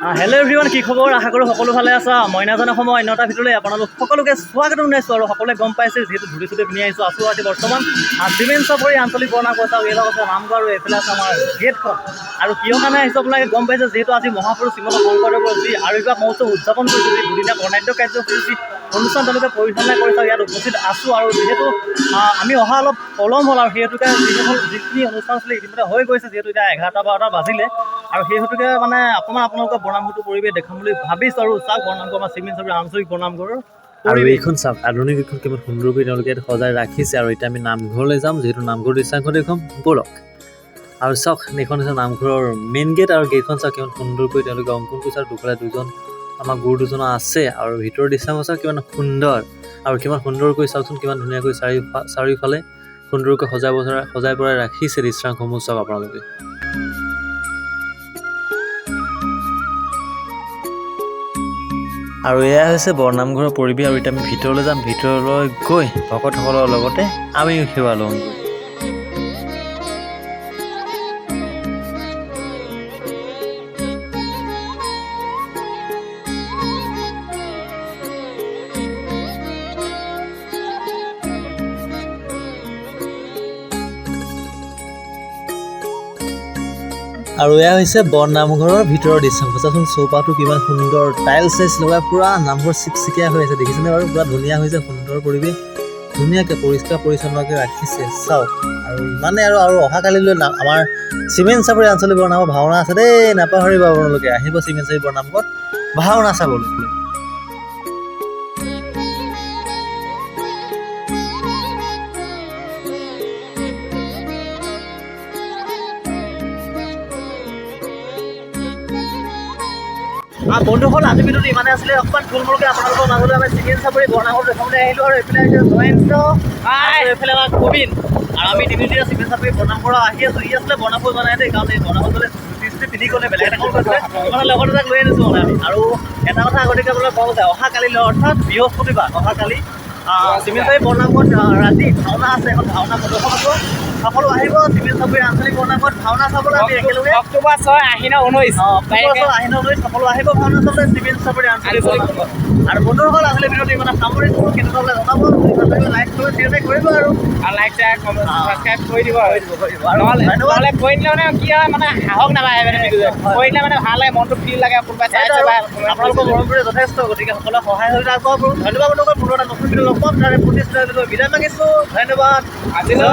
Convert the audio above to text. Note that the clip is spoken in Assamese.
হেল্ল' এভৰিৱান, কি খবৰ? আশা কৰোঁ সকলো ভালে আছা। মই নাজানো সময় অন্যতাৰ ভিতৰলৈ আপোনালোক সকলোকে স্বাগতম জনাইছোঁ। আৰু সকলোৱে গম পাইছে যিহেতু ধূতি চুটি পিন্ধি আহিছোঁ। আছোঁ আজি বৰ্তমান চিমেণ্ট চাপৰি আঞ্চলিক বৰ্ণা কৈছা এইবিলাক আছে নামঘৰ আৰু এইফালে আছে আমাৰ গেটখন। আৰু কিয় কাৰণে আহিছোঁ আপোনালোকে গম পাইছে, যিহেতু আজি মহাপুৰুষ শ্ৰীমন্ত শংকৰদেৱৰ যি আৱিৰ্ভাৱ মহোৎসৱ উদযাপন কৰিছোঁ, যি দুদিনীয়া বৰ্ণাঢ্য কাৰ্যসূচী অনুষ্ঠান তেওঁলোকে পৰিচালনা কৰিছে। ইয়াত উপস্থিত আছোঁ আৰু যিহেতু আমি অহা অলপ পলম হ'ল আৰু সেইহেতুকে যিখিনি অনুষ্ঠান আছিলে ইতিমধ্যে হৈ গৈছে, যিহেতু এতিয়া 11-12 বাজিলে। আৰু সেই হেতুকে মানে অকণমান আপোনালোকৰ বৰ্ণামঘৰটো পৰিৱেশ দেখাম বুলি ভাবিছোঁ। আৰু চাওক বৰ্ণামঘৰ আমাৰ চিমেণ্ট চাপৰি আঞ্চলিক বৰ্ণামঘৰৰ আৰু এইখন চাওক আধুনিক এইখন কিমান সুন্দৰকৈ তেওঁলোকে সজাই ৰাখিছে। আৰু এতিয়া আমি নামঘৰলৈ যাম, যিহেতু নামঘৰ দৃশ্যাংশ দেখুৱাম ব'লক। আৰু চাওক এইখন হৈছে নামঘৰৰ মেইন গেট। আৰু গেটখন চাওক কিমান সুন্দৰকৈ তেওঁলোকে অংকন কৰিছে। আৰু দুফালে দুজন আমাৰ গুৰু দুজনো আছে। আৰু ভিতৰৰ দৃশ্যাংশ চাওক কিমান সুন্দৰ। আৰু কিমান সুন্দৰকৈ চাওকচোন, কিমান ধুনীয়াকৈ চাৰিওফালে সুন্দৰকৈ সজাই পৰাই ৰাখিছে দৃশ্যাংশসমূহ চাওক আপোনালোকে। আৰু এয়া হৈছে বৰনামঘৰৰ পৰিৱেশ। আৰু এতিয়া আমি ভিতৰলৈ যাম, ভিতৰলৈ গৈ ভকতসকলৰ লগতে আমিও সেৱা লওঁগৈ। আৰু এয়া হৈছে বৰনামঘৰৰ ভিতৰৰ দৃশ্যাংশ। চাচোন চৌপাটো কিমান সুন্দৰ, টাইলছ লগাই পুৰা নামঘৰ চিকচিকীয়া হৈ আছে। দেখিছেনে বাৰু? পুৰা ধুনীয়া হৈছে, সুন্দৰ পৰিৱেশ, ধুনীয়াকৈ পৰিষ্কাৰ পৰিচ্ছন্নকৈ ৰাখিছে চাওক। আৰু ইমানে আৰু অহাকালিলৈ আমাৰ চিমেণ্ট চাপৰি আঞ্চলিক বৰনামঘৰ ভাওনা আছে দেই, নাপাহৰিব আপোনালোকে। আহিব চিমেণ্ট চাপৰি বৰনামঘৰত ভাওনা চাবলৈ। বন্ধুসকল, আজি ভিডিঅ'টো ইমানে আছিলে। অকণমান থুলমূলকৈ আপোনালোকৰ মাজলৈ আমি চিমেণ্ট চাপৰি বৰ্ণামঘৰ দেখাবলৈ আহিলোঁ। আৰু এইফালে আহিছে জয়ন্ত আৰু এইফালে আমাৰ কবিন। আৰু আমি তিনিদিনীয়া চিমেণ্ট চাপৰি বৰ্ণামঘৰ আহি আছোঁ। ই আছিলে বৰ্ণামঘৰ জনাই দেই, কাৰণ এই বৰ্ণামঘৰ গ'লে পিন্ধি গ'লে বেলেগ এটা কল কৈছিলে মানে লগত এটাক লৈ আনিছোঁ মানে আমি। আৰু এটা কথা আগতীয়াকৈ আপোনালোকে কওঁ যে অহাকালিলৈ অৰ্থাৎ বৃহস্পতিবাৰ অহাকালি চিমেণ্ট চাপৰি বৰ্ণামঘৰত ৰাতি ভাওনা আছে। এখন ভাওনা প্ৰদৰ্শন হ'ব। সকলো আহিব চিমেণ্ট চাপৰি আঞ্চলিক বৰ্ণামঘৰত ভাওনা চাবলৈ আমি একেলগে। অক্টোবৰ 6, আহিন 19 সকলো আহিব ভাওনা চাবলৈ চিমেণ্ট চাপৰি আঞ্চলিক বৰ্ণামঘৰত। আৰু বন্ধুসকল, আজিলৈ ভিডিঅ'টো ইমান সামৰিছোঁ। কেনেকুৱা হ'লে জনাব, লাইক কৰি শ্বেয়াৰ কৰিব আৰু লাইক শ্বেয়াৰ কমেণ্ট ছাবস্ক্ৰাইব কৰি দিব। ধন্যবাদ। কৰি দিলে মানে কি হয়, মানে সাহস নাপায় মানে কৰি দিলে মানে ভাল লাগে, মনটো ফ্ৰী লাগে। কোনোবাই চাইছে বা আপোনালোকৰ মৰমবোৰে যথেষ্ট, গতিকে সকলোৱে সহায় সহযোগিতা আগবঢ়াব। ধন্যবাদ বন্ধুসকল। পুনৰ এটা নতুন ভিডিঅ' লগ পাম, তাৰে প্ৰতিশ্ৰুতি বিদায় মাগিছোঁ। ধন্যবাদ। আজিলৈ